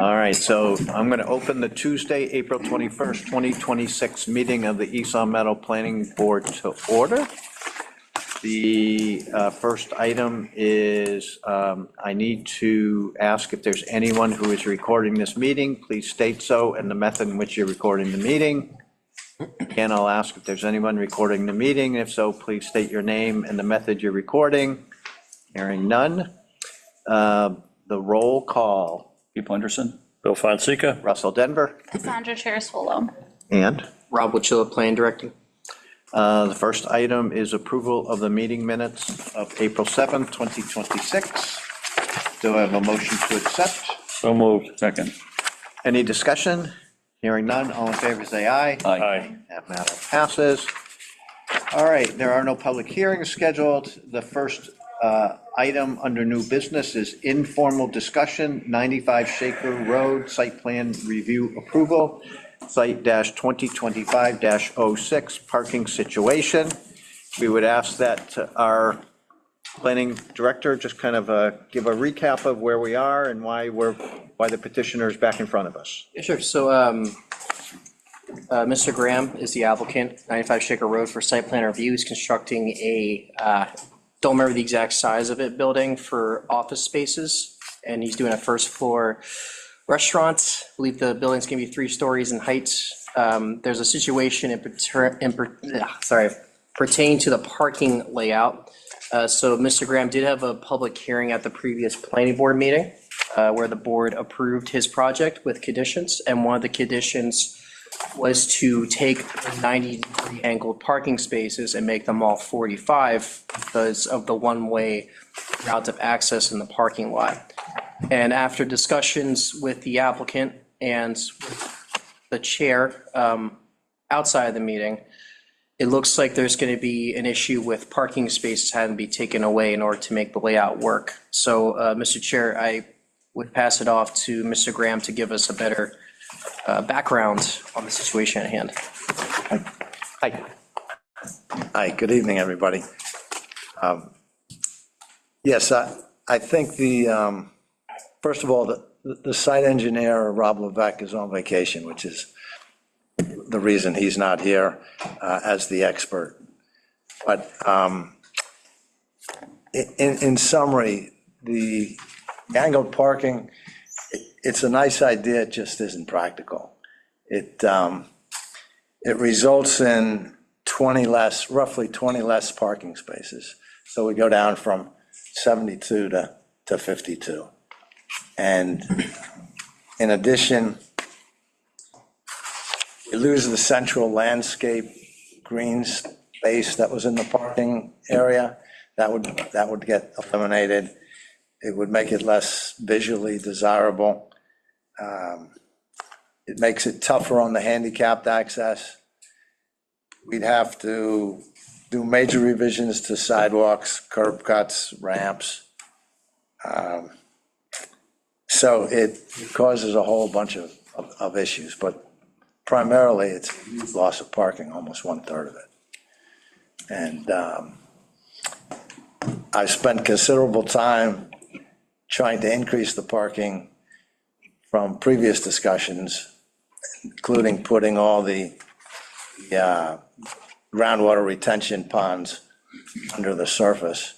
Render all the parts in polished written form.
All right, so I'm going to open the Tuesday, April 21st, 2026 meeting of the East Long Meadow Planning Board to order. The first item is I need to ask if there's anyone who is recording this meeting. Please state so and the method in which you're recording the meeting. And I'll ask if there's anyone recording the meeting. If so, please state your name and the method you're recording. Hearing none. The roll call. Keith Henderson. Bill Fonseca. Russell Denver. Cassandra Cherisfolo. And Rob Wachilla, Plan Directing. the first item is approval of the meeting minutes of April 7th, 2026. Do I have a motion to accept? So moved. Second. Any discussion? Hearing none, all in favor say aye. Aye. That matter passes. All right, there are no public hearings scheduled. The first item under new business is informal discussion, 95 Shaker Road, site plan review approval, site -2025-06, parking situation. We would ask that our planning director just kind of give a recap of where we are and why the petitioner is back in front of us. Yeah, sure. So Mr. Graham is the applicant, 95 Shaker Road for site plan review. He's constructing a, don't remember the exact size of it, building for office spaces. And he's doing a first floor restaurant. I believe the building's gonna be 3 stories in height. There's a situation pertaining to the parking layout. So Mr. Graham did have a public hearing at the previous planning board meeting where the board approved his project with conditions. And one of the conditions was to take 90-degree angled parking spaces and make them all 45 because of the one-way route of access in the parking lot. And after discussions with the applicant and the chair outside of the meeting, it looks like there's going to be an issue with parking spaces having to be taken away in order to make the layout work. So, Mr. Chair, I would pass it off to Mr. Graham to give us a better background on the situation at hand. Hi. Hi, good evening, everybody. Yes, I think first of all, the site engineer, Rob Levesque, is on vacation, which is the reason he's not here as the expert. But in summary, the angled parking, it's a nice idea, it just isn't practical. It results in roughly 20 less parking spaces. So we go down from 72 to 52. And in addition, you lose the central landscape green space that was in the parking area. That would get eliminated. It would make it less visually desirable. It makes it tougher on the handicapped access. We'd have to do major revisions to sidewalks, curb cuts, ramps. So it causes a whole bunch of issues, but primarily it's loss of parking, almost 1/3 of it. And I've spent considerable time trying to increase the parking from previous discussions, including putting all the groundwater retention ponds under the surface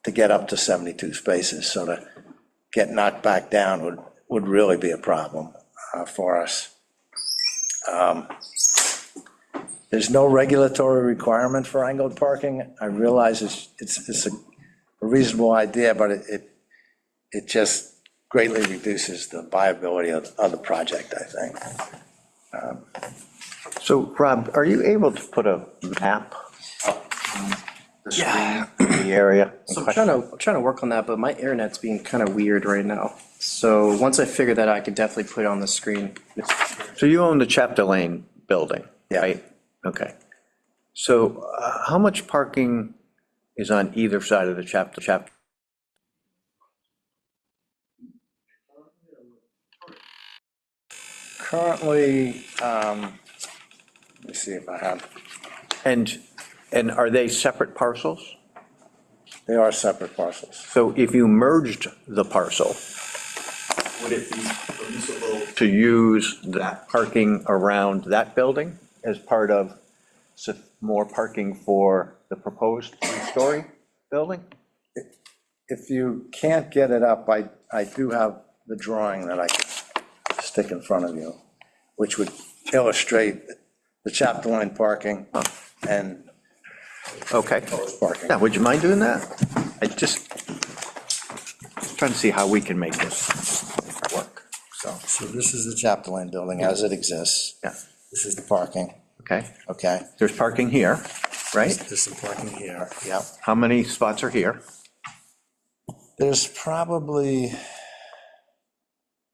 to get up to 72 spaces. So to get knocked back down would really be a problem for us. There's no regulatory requirement for angled parking. I realize it's a reasonable idea, but it just greatly reduces the viability of the project, I think. So Rob, are you able to put a map up on the screen of the area? So I'm trying to work on that, but my internet's being kind of weird right now. So once I figure that out, I can definitely put it on the screen. So you own the Chapter Lane building, right? Okay. So how much parking is on either side of the chapter? Currently, let me see if I have. And are they separate parcels? They are separate parcels. So if you merged the parcel, would it be permissible to use that parking around that building as part of more parking for the proposed three-story building? If you can't get it up, I do have the drawing that I can stick in front of you, which would illustrate the chapter line parking and Okay. parking. Yeah, would you mind doing that? I just trying to see how we can make this work, so, So this is the chapter line building as it exists. yeah, This is the parking, okay. okay? There's parking here, right? There's some parking here, yep. How many spots are here? There's probably,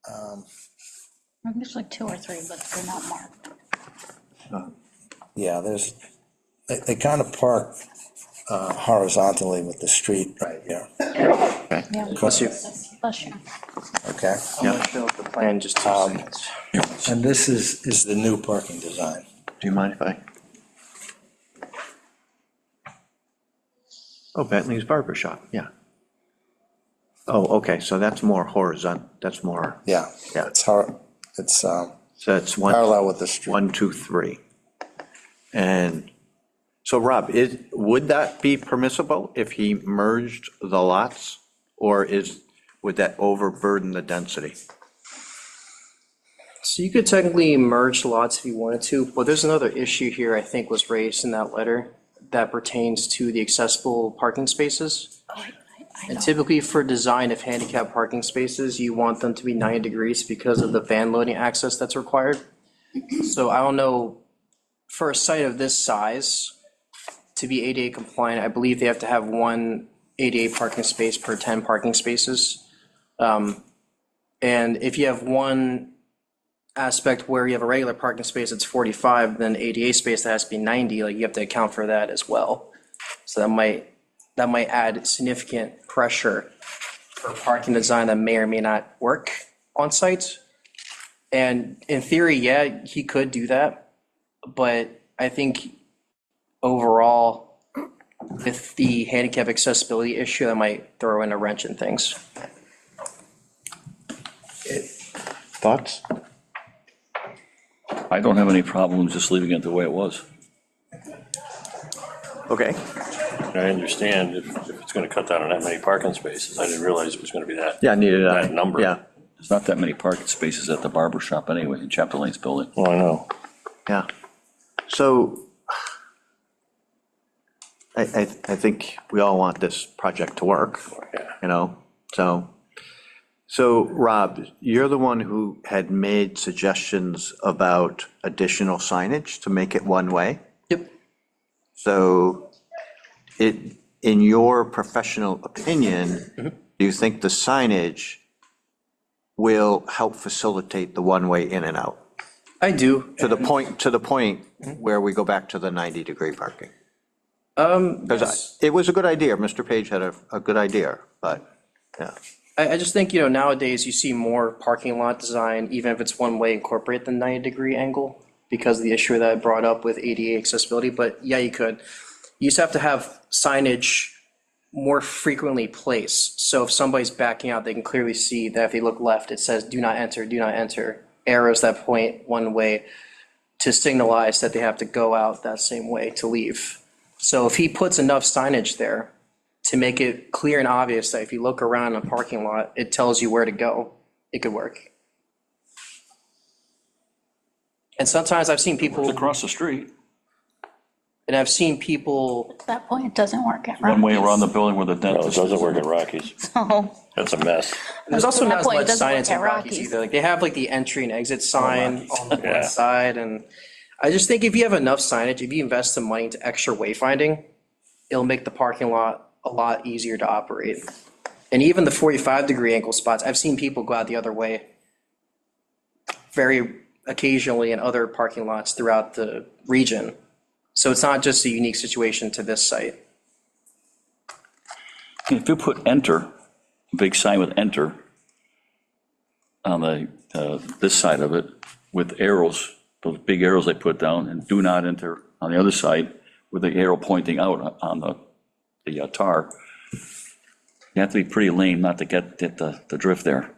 I think there's like 2 or 3, but they're not marked. yeah, they kind of park horizontally with the street right here, Yeah. Bless you. Bless you. okay? I'm gonna show the plan just 2 seconds. And this is the new parking design. Do you mind if I? Oh, Bentley's Barber Shop, yeah. Oh, okay, so that's more horizontal, that's more, Yeah, Yeah. it's so it's one. parallel with the street. 1, 2, 3. And so Rob, would that be permissible if he merged the lots? Or would that overburden the density? So you could technically merge lots if you wanted to, but there's another issue here I think was raised in that letter that pertains to the accessible parking spaces. I And know. typically for design of handicap parking spaces, you want them to be 90 degrees because of the van loading access that's required. So I don't know, for a site of this size, to be ADA compliant, I believe they have to have 1 ADA parking space per 10 parking spaces. And if you have one aspect where you have a regular parking space that's 45, then ADA space that has to be 90, like you have to account for that as well. So that might add significant pressure for parking design that may or may not work on site. And in theory, yeah, he could do that, but I think overall, with the handicap accessibility issue, that might throw in a wrench in things. Thoughts? I don't have any problem just leaving it the way it was. Okay, I understand if it's gonna cut down on that many parking spaces, I didn't realize it was gonna be that. yeah, needed that. That number. Yeah, There's not that many parking spaces at the barber shop anyway, in Chapter Lane's building. Well, I know. yeah. So I think we all want this project to work, you know, so Rob, you're the one who had made suggestions about additional signage to make it one way. Yep. So in your professional opinion, do you think the signage will help facilitate the one-way in and out? I do. To the point where we go back to the 90-degree parking? Yes. Because it was a good idea, Mr. Page had a good idea, but, yeah. I just think, nowadays you see more parking lot design, even if it's one way, incorporate the 90-degree angle because of the issue that I brought up with ADA accessibility. But yeah, you could. You just have to have signage more frequently placed. So if somebody's backing out, they can clearly see that if they look left, it says do not enter, do not enter. Arrows that point one way to signalize that they have to go out that same way to leave. So if he puts enough signage there to make it clear and obvious that if you look around a parking lot, it tells you where to go, it could work. And sometimes I've seen It's people, across the street, and I've seen people, At that point, it doesn't work at one way Rockies. around the building where the No, it dentist is. doesn't work at Rockies. So, That's a mess. there's also At not that as point, it much doesn't work signage in at Rockies Rockies. either. Like, they have like the entry and exit sign on the Yeah. one side, and I just think if you have enough signage, if you invest some money into extra wayfinding, it'll make the parking lot a lot easier to operate. And even the 45-degree angle spots, I've seen people go out the other way very occasionally in other parking lots throughout the region. So it's not just a unique situation to this site. If you put enter, a big sign with enter on this side of it with arrows, those big arrows they put down, and do not enter on the other side with the arrow pointing out on the tar, you have to be pretty lame not to get the drift there.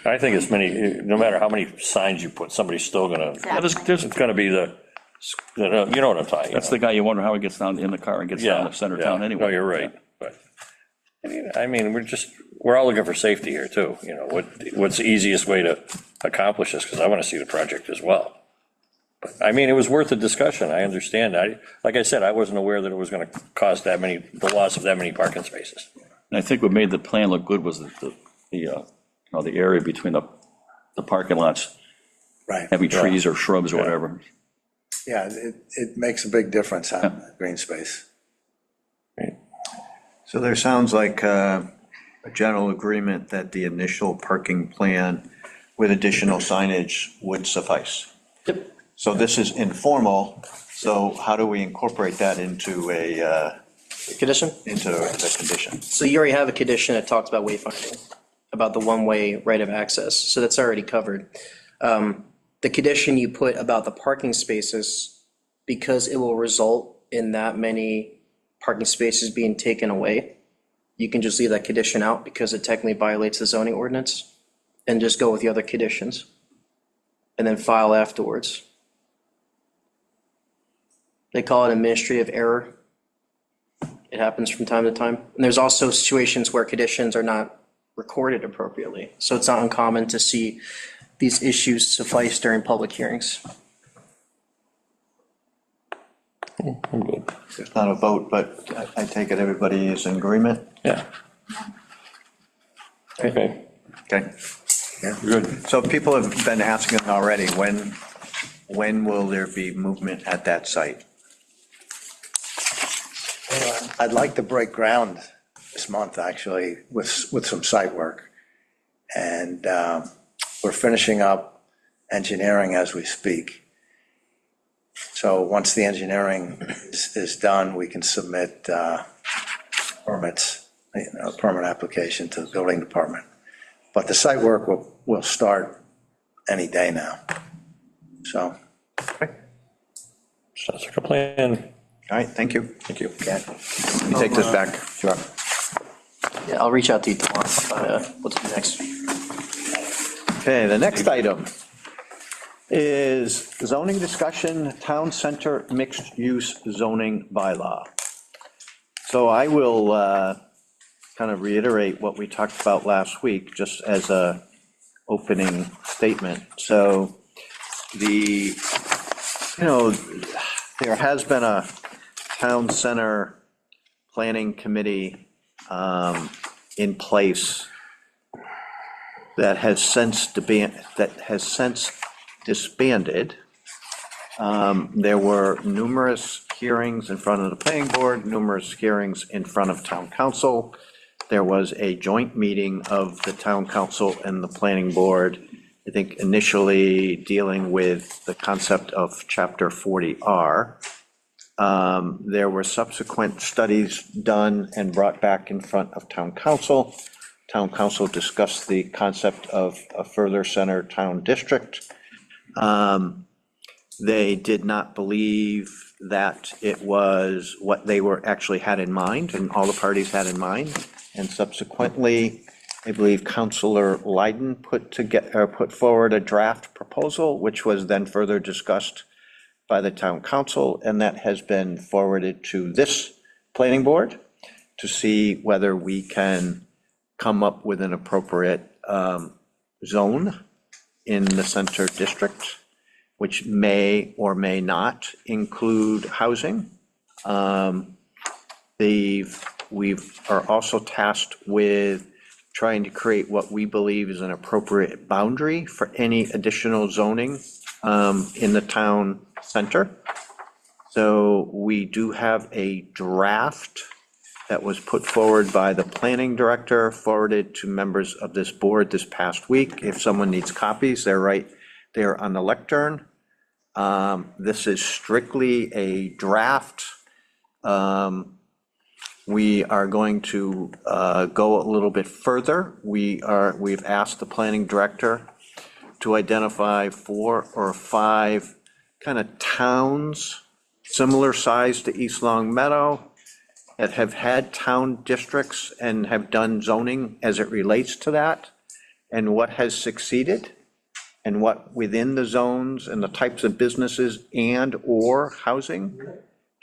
I think it's many, no matter how many signs you put, somebody's still gonna, There's- it's gonna be you know what I'm talking about. That's the guy you wonder how he gets down in the car and gets down to center town anyway. No, you're right, but, I mean, we're all looking for safety here too, you know, what's the easiest way to accomplish this, because I want to see the project as well. But, I mean, it was worth a discussion, I understand, like I said, I wasn't aware that it was gonna cause the loss of that many parking spaces. And I think what made the plan look good was the area between the parking lots, Right. heavy trees or shrubs or whatever. Yeah, it makes a big difference on green space. So there sounds like a general agreement that the initial parking plan with additional signage would suffice. Yep. So this is informal, so how do we incorporate that into the Condition? condition? So you already have a condition that talks about wayfinding, about the one-way right of access, so that's already covered. The condition you put about the parking spaces, because it will result in that many parking spaces being taken away, you can just leave that condition out because it technically violates the zoning ordinance, and just go with the other conditions, and then file afterwards. They call it administrative error. It happens from time to time. And there's also situations where conditions are not recorded appropriately. So it's not uncommon to see these issues suffice during public hearings. I'm good. There's not a vote, but I take it everybody is in agreement? Yeah. Okay, Okay. good. So people have been asking already, when will there be movement at that site? I'd like to break ground this month, actually, with some site work. And we're finishing up engineering as we speak. So once the engineering is done, we can submit permits, a permit application to the building department. But the site work will start any day now. So, Sounds like a plan. All right, thank you. Thank you. Let me take this back. Sure. Yeah, I'll reach out to you tomorrow. What's next? Okay, the next item is zoning discussion, town center mixed-use zoning bylaw. So I will kind of reiterate what we talked about last week, just as a opening statement. So there has been a town center planning committee in place that has since disbanded. There were numerous hearings in front of the planning board, numerous hearings in front of town council. There was a joint meeting of the town council and the planning board, I think initially dealing with the concept of chapter 40R. There were subsequent studies done and brought back in front of town council. Town council discussed the concept of a further center town district. They did not believe that it was what they were actually had in mind and all the parties had in mind. And subsequently, I believe Councilor Leiden put forward a draft proposal, which was then further discussed by the town council, and that has been forwarded to this planning board to see whether we can come up with an appropriate zone in the center district, which may or may not include housing. We are also tasked with trying to create what we believe is an appropriate boundary for any additional zoning in the town center. So we do have a draft that was put forward by the planning director, forwarded to members of this board this past week. If someone needs copies, they're right there on the lectern. This is strictly a draft. We are going to go a little bit further. We've asked the planning director to identify 4 or 5 kind of towns, similar size to East Long Meadow, that have had town districts and have done zoning as it relates to that. and what has succeeded, and what within the zones and the types of businesses and/or housing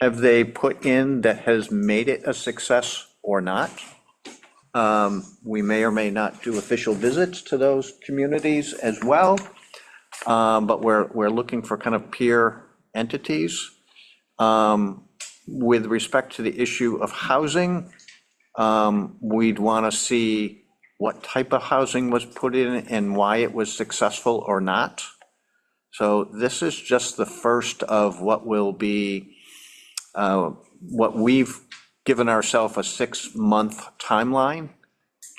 have they put in that has made it a success or not. We may or may not do official visits to those communities as well, but we're looking for kind of peer entities. With respect to the issue of housing, we'd want to see what type of housing was put in and why it was successful or not. So this is just the first of what will be, what we've given ourselves a 6-month timeline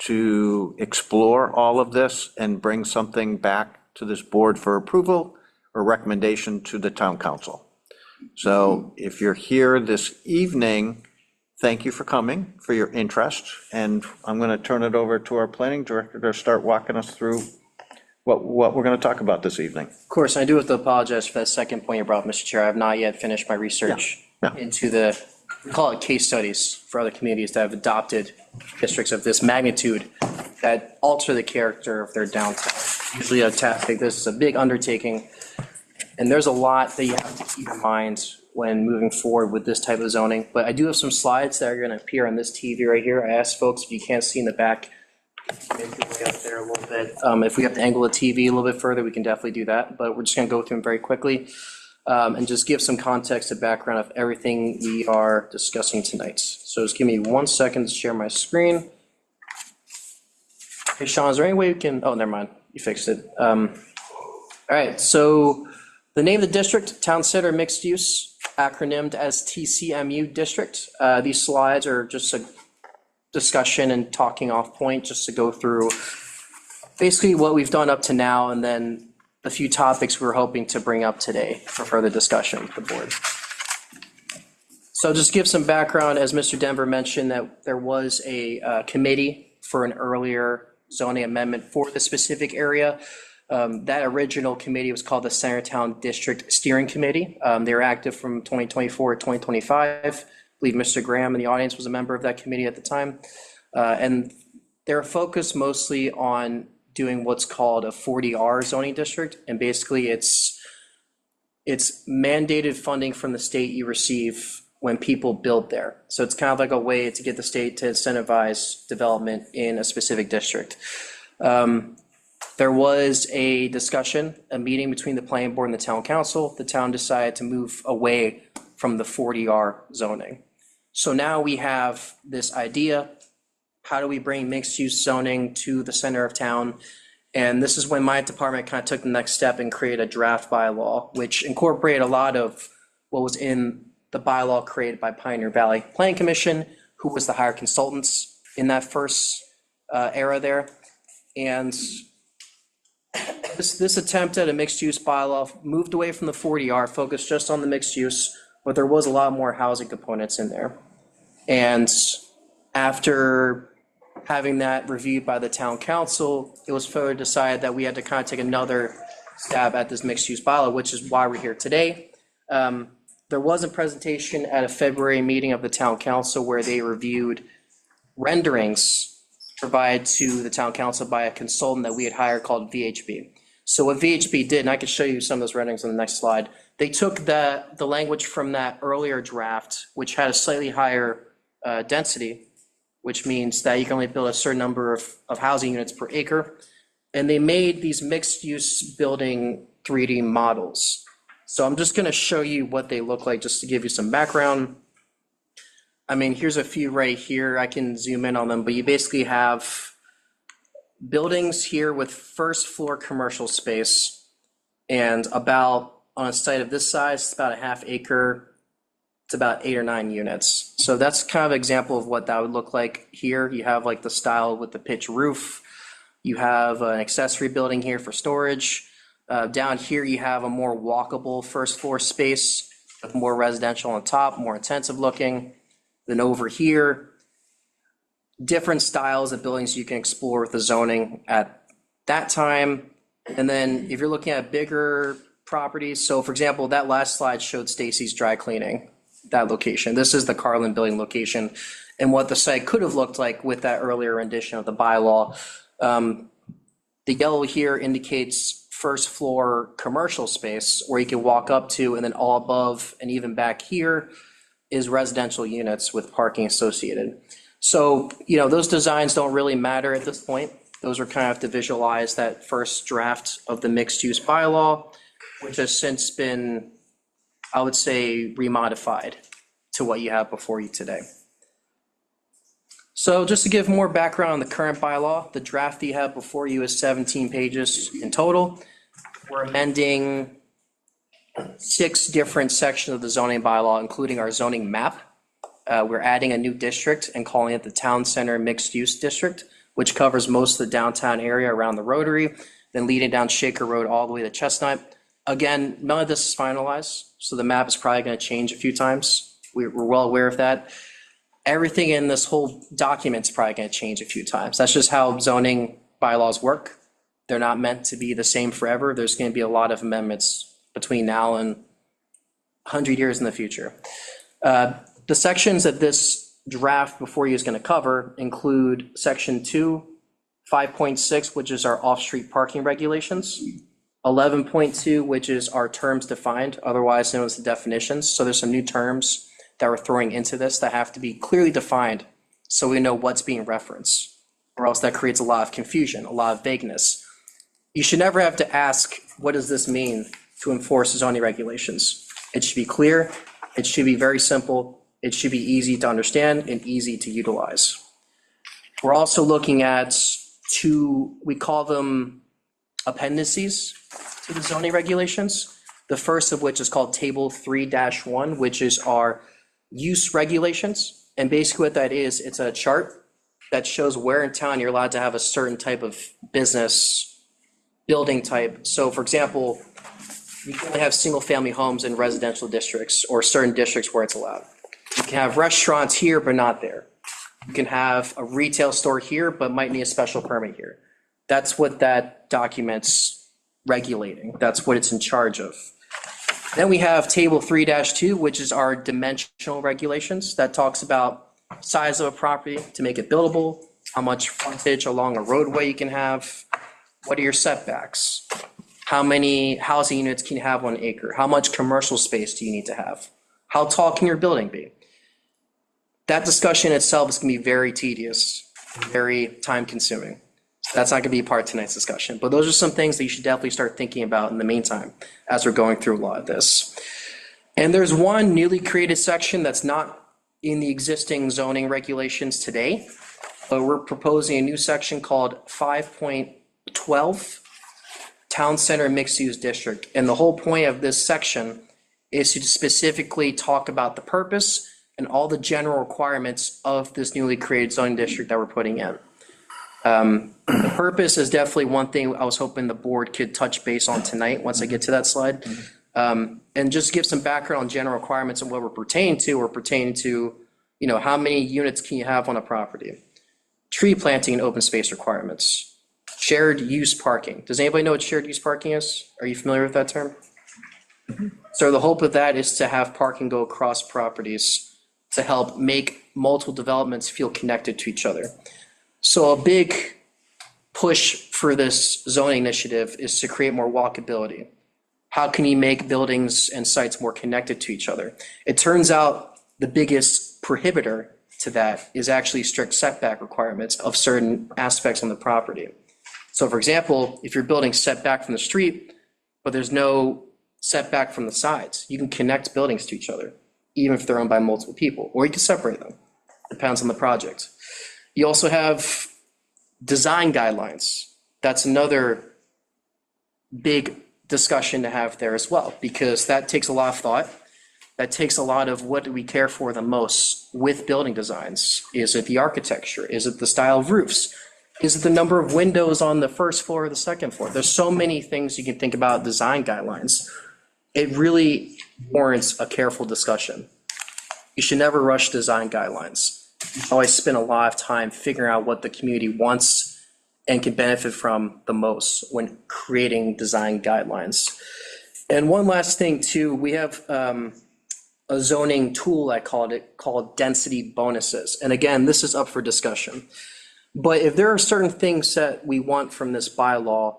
to explore all of this and bring something back to this board for approval or recommendation to the town council. So if you're here this evening, thank you for coming, for your interest, and I'm going to turn it over to our planning director to start walking us through what we're going to talk about this evening. Of course, I do have to apologize for that second point you brought up, Mr. Chair. I have not yet finished my research Yeah. into the, we call it case studies for other communities that have adopted districts of this magnitude that alter the character of their downtown. Usually a task like this is a big undertaking, and there's a lot that you have to keep in mind when moving forward with this type of zoning. But I do have some slides that are going to appear on this TV right here. I asked folks, if you can't see in the back, make your way up there a little bit. If we have to angle the TV a little bit further, we can definitely do that, but we're just going to go through them very quickly and just give some context and background of everything we are discussing tonight. So just give me 1 second to share my screen. Hey, Sean, is there any way we can, oh, never mind, you fixed it. All right, so the name of the district, Town Center Mixed Use, acronymed as TCMU District. These slides are just a discussion and talking off point, just to go through basically what we've done up to now, and then the few topics we're hoping to bring up today for further discussion with the board. So just give some background, as Mr. Denver mentioned, that there was a committee for an earlier zoning amendment for the specific area. That original committee was called the Centertown District Steering Committee. They were active from 2024 to 2025. I believe Mr. Graham in the audience was a member of that committee at the time. And they're focused mostly on doing what's called a 40R zoning district. And basically it's mandated funding from the state you receive when people build there. So it's kind of like a way to get the state to incentivize development in a specific district. There was a discussion, a meeting between the planning board and the town council. The town decided to move away from the 40R zoning. So now we have this idea, how do we bring mixed use zoning to the center of town? And this is when my department kind of took the next step and created a draft bylaw, which incorporated a lot of what was in the bylaw created by Pioneer Valley Planning Commission, who was the hired consultants in that first era there. And this attempt at a mixed-use bylaw moved away from the 40R, focused just on the mixed use, but there was a lot more housing components in there. And after having that reviewed by the town council, it was further decided that we had to kind of take another stab at this mixed-use bylaw, which is why we're here today. There was a presentation at a February meeting of the town council where they reviewed renderings provided to the town council by a consultant that we had hired called VHB. So what VHB did, and I can show you some of those renderings on the next slide, they took the language from that earlier draft, which had a slightly higher density, which means that you can only build a certain number of housing units per acre, and they made these mixed-use building 3D models. So I'm just gonna show you what they look like, just to give you some background. I mean, here's a few right here. I can zoom in on them, but you basically have buildings here with first floor commercial space, and about, on a site of this size, it's about a ½ acre. It's about 8 or 9 units. So that's kind of an example of what that would look like here. You have like the style with the pitch roof. You have an accessory building here for storage. Down here, you have a more walkable first floor space with more residential on top, more intensive looking. Then over here, different styles of buildings you can explore with the zoning at that time. And then if you're looking at bigger properties, so for example, that last slide showed Stacy's Dry Cleaning, that location. This is the Carlin Building location and what the site could have looked like with that earlier rendition of the bylaw. The yellow here indicates first floor commercial space where you can walk up to, and then all above and even back here is residential units with parking associated. So, those designs don't really matter at this point. Those are kind of to visualize that first draft of the mixed-use bylaw, which has since been, I would say, remodified to what you have before you today. So just to give more background on the current bylaw, the draft that you have before you is 17 pages in total. We're amending 6 different sections of the zoning bylaw, including our zoning map. We're adding a new district and calling it the Town Center Mixed Use District, which covers most of the downtown area around the Rotary, then leading down Shaker Road all the way to Chestnut. Again, none of this is finalized, so the map is probably going to change a few times. We're well aware of that. Everything in this whole document is probably going to change a few times. That's just how zoning bylaws work. They're not meant to be the same forever. There's going to be a lot of amendments between now and 100 years in the future. The sections that this draft before you is going to cover include section 2, 5.6, which is our off-street parking regulations, 11.2, which is our terms defined, otherwise known as the definitions. So there's some new terms that we're throwing into this that have to be clearly defined so we know what's being referenced, or else that creates a lot of confusion, a lot of vagueness. You should never have to ask, what does this mean to enforce zoning regulations? It should be clear, it should be very simple, it should be easy to understand and easy to utilize. We're also looking at 2, we call them appendices to the zoning regulations. The first of which is called Table 3-1, which is our use regulations. And basically what that is, it's a chart that shows where in town you're allowed to have a certain type of business building type. So for example, you can only have single-family homes in residential districts or certain districts where it's allowed. You can have restaurants here, but not there. You can have a retail store here, but might need a special permit here. That's what that document's regulating. That's what it's in charge of. Then we have Table 3-2, which is our dimensional regulations that talks about size of a property to make it buildable, how much frontage along a roadway you can have, what are your setbacks, how many housing units can you have on an acre, how much commercial space do you need to have, how tall can your building be? That discussion itself is going to be very tedious, very time consuming. That's not going to be part of tonight's discussion, but those are some things that you should definitely start thinking about in the meantime as we're going through a lot of this. And there's one newly created section that's not in the existing zoning regulations today, but we're proposing a new section called 5.12, Town Center Mixed Use District. And the whole point of this section is to specifically talk about the purpose and all the general requirements of this newly created zoning district that we're putting in. The purpose is definitely one thing I was hoping the board could touch base on tonight once I get to that slide. And just give some background on general requirements and what we're pertaining to. We're pertaining to, how many units can you have on a property? Tree planting and open space requirements. Shared use parking. Does anybody know what shared use parking is? Are you familiar with that term? So the hope of that is to have parking go across properties to help make multiple developments feel connected to each other. So a big push for this zoning initiative is to create more walkability. How can you make buildings and sites more connected to each other? It turns out the biggest prohibitor to that is actually strict setback requirements of certain aspects on the property. So for example, if you're building setback from the street, but there's no setback from the sides, you can connect buildings to each other, even if they're owned by multiple people, or you can separate them. Depends on the project. You also have design guidelines. That's another big discussion to have there as well, because that takes a lot of thought. That takes a lot of what do we care for the most with building designs? Is it the architecture? Is it the style of roofs? Is it the number of windows on the first floor or the second floor? There's so many things you can think about design guidelines. It really warrants a careful discussion. You should never rush design guidelines. You always spend a lot of time figuring out what the community wants and can benefit from the most when creating design guidelines. And one last thing too, we have a zoning tool, I called it, called density bonuses. And again, this is up for discussion. But if there are certain things that we want from this bylaw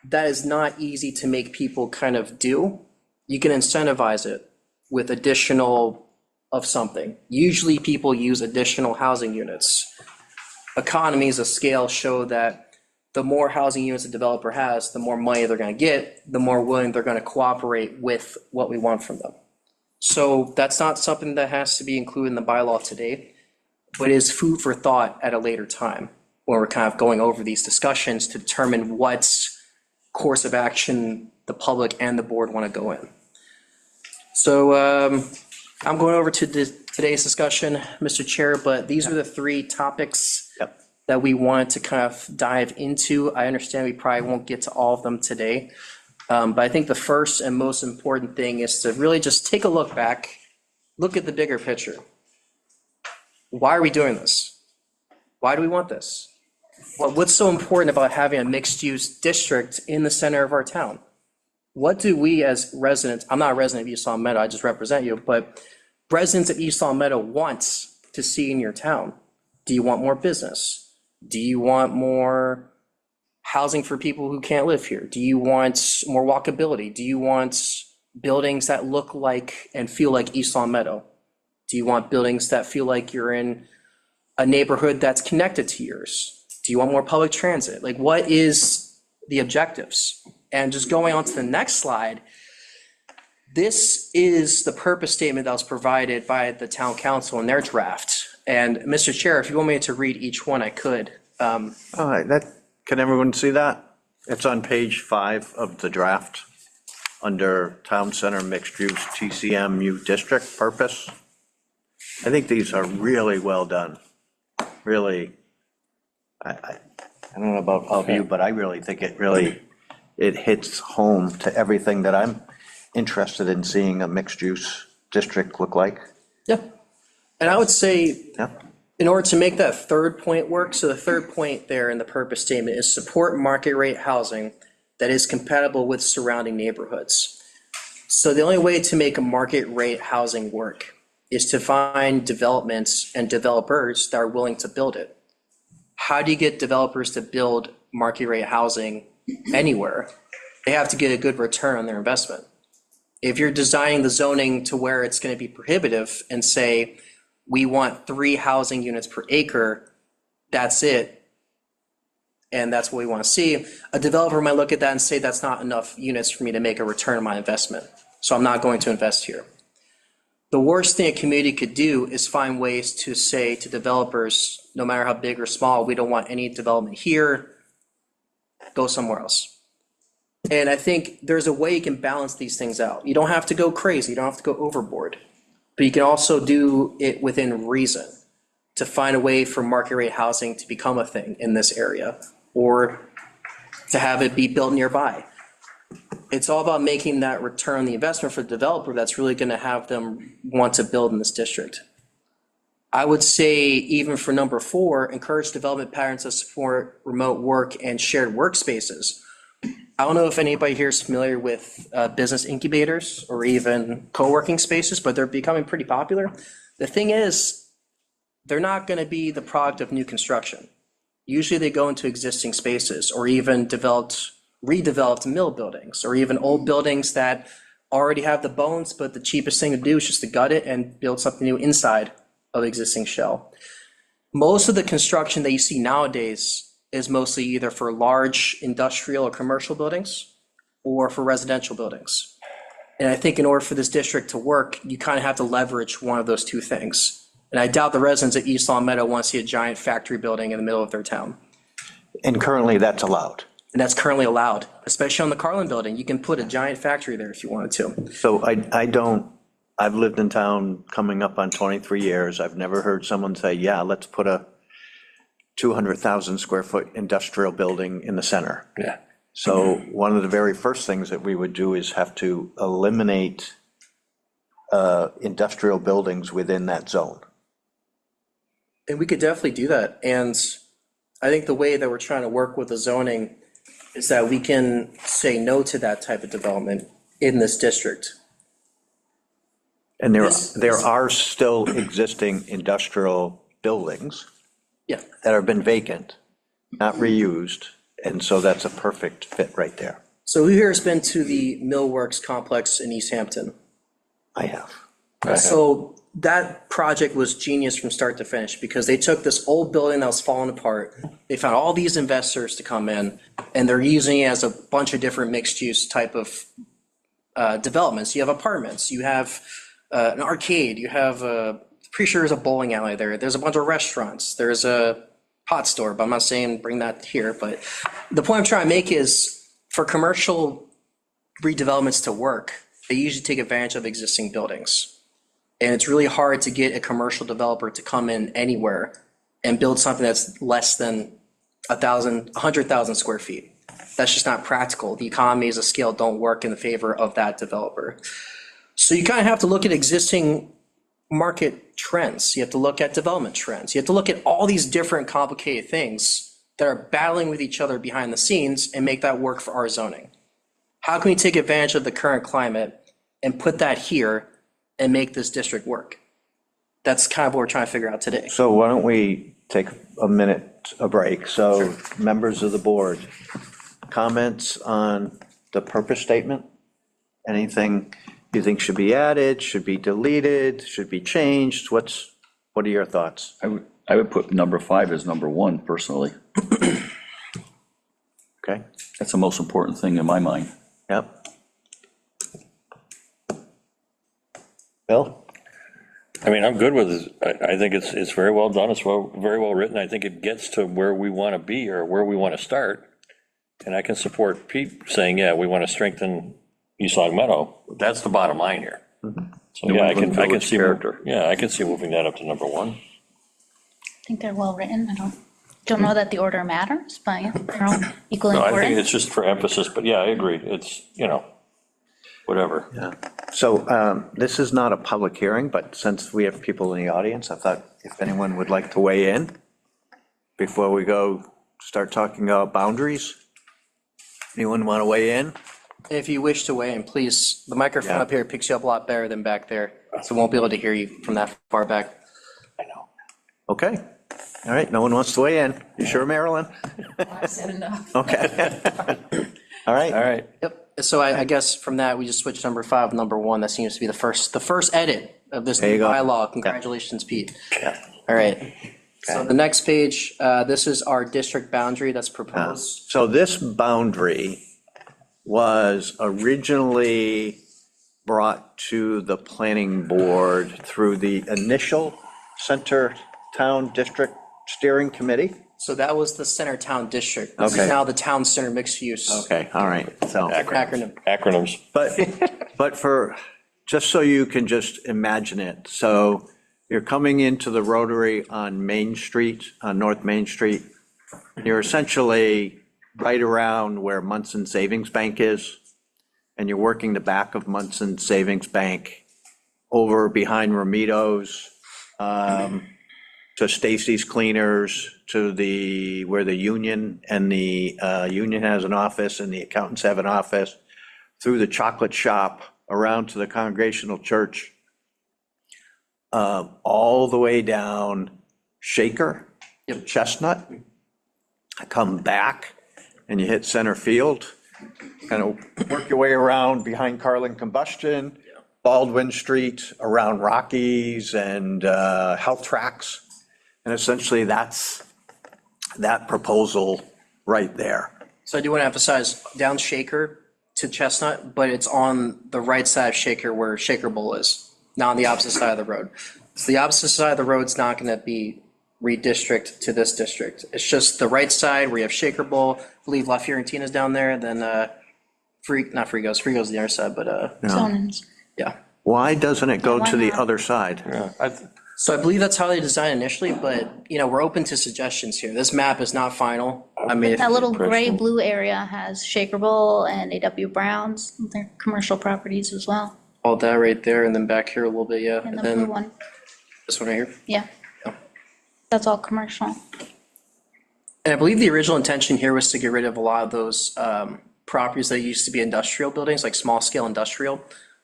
that is not easy to make people kind of do, you can incentivize it with additional of something. Usually people use additional housing units. Economies of scale show that the more housing units a developer has, the more money they're going to get, the more willing they're going to cooperate with what we want from them. So that's not something that has to be included in the bylaw today, but is food for thought at a later time when we're kind of going over these discussions to determine what course of action the public and the board want to go in. So I'm going over to today's discussion, Mr. Chair, but these are the three topics Yep. that we wanted to kind of dive into. I understand we probably won't get to all of them today. But I think the first and most important thing is to really just take a look back, look at the bigger picture. Why are we doing this? Why do we want this? What's so important about having a mixed-use district in the center of our town? What do we as residents, I'm not a resident of East Long Meadow, I just represent you, but residents of East Long Meadow want to see in your town? Do you want more business? Do you want more housing for people who can't live here? Do you want more walkability? Do you want buildings that look like and feel like East Long Meadow? Do you want buildings that feel like you're in a neighborhood that's connected to yours? Do you want more public transit? Like, what is the objectives? And just going on to the next slide, this is the purpose statement that was provided by the town council in their draft. And Mr. Chair, if you want me to read each one, I could. All right, can everyone see that? It's on page 5 of the draft, under Town Center Mixed Use TCMU District Purpose. I think these are really well done, really. I don't know about all of you, but I really think it hits home to everything that I'm interested in seeing a mixed-use district look like. Yeah. And I would say, Yeah, in order to make that third point work, so the third point there in the purpose statement is support market rate housing that is compatible with surrounding neighborhoods. So the only way to make a market rate housing work is to find developments and developers that are willing to build it. How do you get developers to build market rate housing anywhere? They have to get a good return on their investment. If you're designing the zoning to where it's going to be prohibitive and say, we want 3 housing units per acre, that's it, and that's what we want to see, a developer might look at that and say, that's not enough units for me to make a return on my investment, so I'm not going to invest here. The worst thing a community could do is find ways to say to developers, no matter how big or small, we don't want any development here, go somewhere else. And I think there's a way you can balance these things out. You don't have to go crazy, you don't have to go overboard, but you can also do it within reason to find a way for market rate housing to become a thing in this area, or to have it be built nearby. It's all about making that return on the investment for the developer that's really going to have them want to build in this district. I would say, even for number 4, encourage development patterns that support remote work and shared workspaces. I don't know if anybody here is familiar with business incubators or even co-working spaces, but they're becoming pretty popular. The thing is, they're not going to be the product of new construction. Usually they go into existing spaces or even redeveloped mill buildings, or even old buildings that already have the bones, but the cheapest thing to do is just to gut it and build something new inside of the existing shell. Most of the construction that you see nowadays is mostly either for large industrial or commercial buildings or for residential buildings. And I think in order for this district to work, you kind of have to leverage one of those two things. And I doubt the residents at East Long Meadow want to see a giant factory building in the middle of their town. and currently that's allowed. And that's currently allowed, especially on the Carlin building. You can put a giant factory there if you wanted to. So I've lived in town coming up on 23 years. I've never heard someone say, yeah, let's put a 200,000 square foot industrial building in the center. Yeah. So one of the very first things that we would do is have to eliminate industrial buildings within that zone. And we could definitely do that. And I think the way that we're trying to work with the zoning is that we can say no to that type of development in this district. And there are still existing industrial buildings Yeah. that have been vacant, not reused, and so that's a perfect fit right there. So who here has been to the Millworks complex in East Hampton? I have. So that project was genius from start to finish because they took this old building that was falling apart. They found all these investors to come in and they're using it as a bunch of different mixed use type of developments. You have apartments, you have an arcade, you have pretty sure there's a bowling alley there. There's a bunch of restaurants. There's a hot store, but I'm not saying bring that here. But the point I'm trying to make is for commercial redevelopments to work, they usually take advantage of existing buildings. And it's really hard to get a commercial developer to come in anywhere and build something that's less than 100,000 square feet. That's just not practical. The economies of scale don't work in the favor of that developer. So you kind of have to look at existing market trends. You have to look at development trends. You have to look at all these different complicated things that are battling with each other behind the scenes and make that work for our zoning. How can we take advantage of the current climate and put that here and make this district work? That's kind of what we're trying to figure out today. So why don't we take a minute, a break? So members of the board, comments on the purpose statement? Anything you think should be added, should be deleted, should be changed? What are your thoughts? I would put number 5 as number 1 personally. Okay, That's the most important thing in my mind. yep. Bill? I mean, I'm good with it. I think it's very well done. It's very well written. I think it gets to where we want to be or where we want to start. And I can support Pete saying, yeah, we want to strengthen East Long Meadow. That's the bottom line here. So, yeah, I can Village see, character. yeah, I can see moving that up to number 1. I think they're well written. I don't know that the order matters, but yeah, they're all equally No, I think important. it's just for emphasis, but yeah, I agree. It's, whatever. Yeah. So this is not a public hearing, but since we have people in the audience, I thought if anyone would like to weigh in before we start talking about boundaries. Anyone want to weigh in? If you wish to weigh in, please, the microphone Yeah. up here picks you up a lot better than back there, so we won't be able to hear you from that far back. I know. Okay. All right, no one wants to weigh in. You sure, Marilyn? I've said enough. Okay. All right. All right. Yep, so I guess from that, we just switched number 5, number 1. That seems to be the first edit of this There you new go. bylaw. Congratulations, Pete. Yeah. All right. So the next page, this is our district boundary that's proposed. So this boundary was originally brought to the planning board through the initial Center Town District Steering Committee? So that was the center town district. This Okay. is now the town center mixed use Okay, all right. So, acronym. Acronyms. but just so you can just imagine it, so you're coming into the Rotary on Main Street, on North Main Street. You're essentially right around where Munson Savings Bank is, and you're working the back of Munson Savings Bank over behind Ramito's, to Stacy's Cleaners, to where the union and the union has an office and the accountants have an office, through the chocolate shop, around to the Congregational Church, all the way down Shaker, Chestnut, come back, and you hit center field, kind of work your way around behind Carlin Combustion, Baldwin Street, around Rockies and Health Tracks. And essentially, that's that proposal right there. So I do want to emphasize down Shaker to Chestnut, but it's on the right side of Shaker where Shaker Bowl is, not on the opposite side of the road. So the opposite side of the road's not going to be redistrict to this district. It's just the right side where you have Shaker Bowl, I believe La Fiorentina's down there, then not Frigo's the other side, but Zonins. yeah. Why doesn't it go Why to the not? other side? So I believe that's how they designed initially, but we're open to suggestions here. This map is not final. I mean, if- That little gray blue area has Shaker Bowl and A.W. Brown's, they're commercial properties as well. all that right there, and then back here a little bit, yeah. And And the blue then one, this one right here. yeah. That's all commercial. And I believe the original intention here was to get rid of a lot of those properties that used to be industrial buildings, like small scale industrial.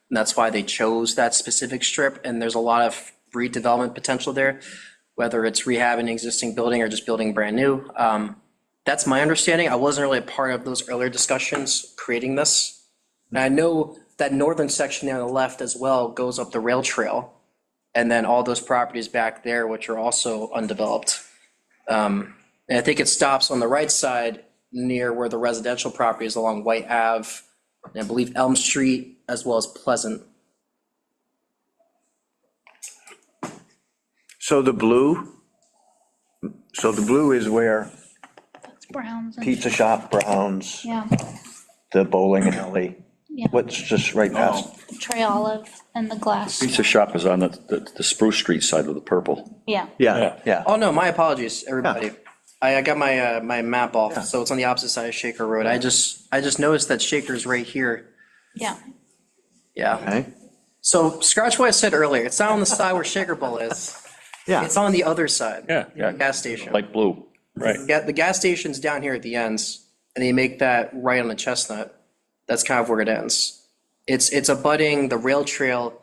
And that's why they chose that specific strip, and there's a lot of redevelopment potential there. whether it's rehabbing an existing building or just building brand new. That's my understanding. I wasn't really a part of those earlier discussions creating this. And I know that northern section there on the left as well goes up the rail trail. And then all those properties back there, which are also undeveloped. And I think it stops on the right side near where the residential property is along White Ave, and I believe Elm Street, as well as Pleasant. So the blue is where That's Browns and, pizza shop, Browns, yeah, the bowling alley. yeah. What's just right past? Trey Olive and the glass. Pizza shop is on the Spruce Street side of the purple. Yeah, Yeah, yeah. Oh, no, my apologies, everybody. I got my map off, so it's on the opposite side of Shaker Road. I just noticed that Shaker's right here. yeah. Yeah. Okay, So scratch what I said earlier. It's not on the side where Shaker Bowl is. yeah. It's on the other side. Yeah, The gas station. Light blue. right. Yeah, the gas station's down here at the ends, and you make that right on the Chestnut. That's kind of where it ends. It's abutting the rail trail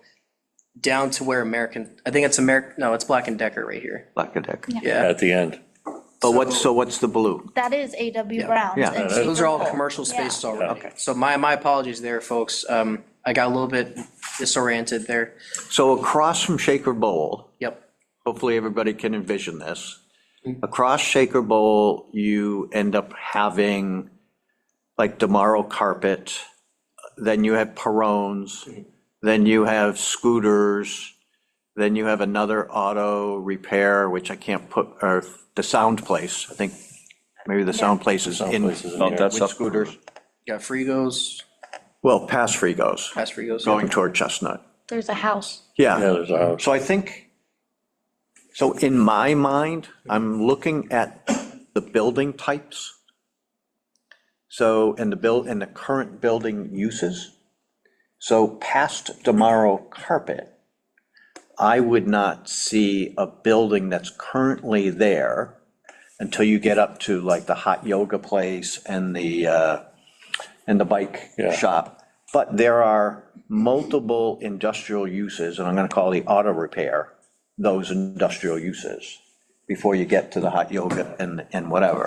down to where I think it's it's Black and Decker right here. Black and Decker. Yeah. At the end. But what's the blue? That is A.W. Yeah. Brown's. Yeah. and Those are all Shaker Bowl. commercial Yeah. spaces already. Okay. So my apologies there, folks. I got a little bit disoriented there. So across from Shaker Bowl, Yep. hopefully everybody can envision this. Across Shaker Bowl, you end up having like Demaro Carpet, then you have Perone's, then you have Scooters, then you have another auto repair, which I can't put, or the Sound Place, I think maybe the Sound Place is in Place is in No, here. that's with up. Scooters. You got Frigos, Well, past Frigos, past Frigos. going toward Chestnut. There's a house. Yeah, Yeah, there's a house. so I think, so in my mind, I'm looking at the building types. So, and the current building uses. So past Demaro Carpet, I would not see a building that's currently there until you get up to like the hot yoga place and the bike Yeah. shop. But there are multiple industrial uses, and I'm gonna call the auto repair those industrial uses before you get to the hot yoga and whatever.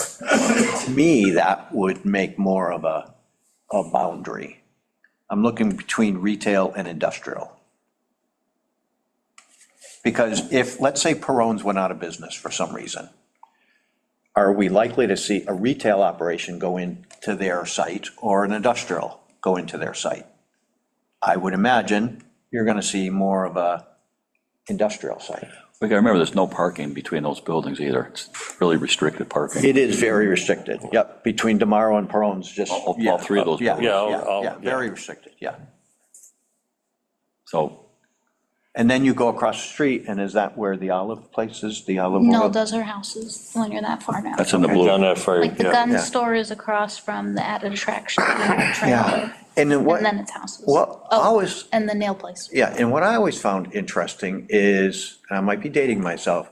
To me, that would make more of a boundary. I'm looking between retail and industrial. Because if, let's say Perone's went out of business for some reason, are we likely to see a retail operation go into their site or an industrial go into their site? I would imagine you're gonna see more of a industrial site. We gotta remember, there's no parking between those buildings either. It's really restricted parking. It is very restricted, yep, between Demaro and Perone's, just. All three of those Yeah, buildings. yeah, very restricted, yeah. So, And then you go across the street, and is that where the Olive place is, the Olive No, Oil? those are houses when you're that far now. that's in the Down blue. that far, Like the yeah. gun yeah. store is across from the added attraction trailer. Yeah, and then what, And then it's houses. what I Oh, always, and the nail place. yeah, and what I always found interesting is, and I might be dating myself,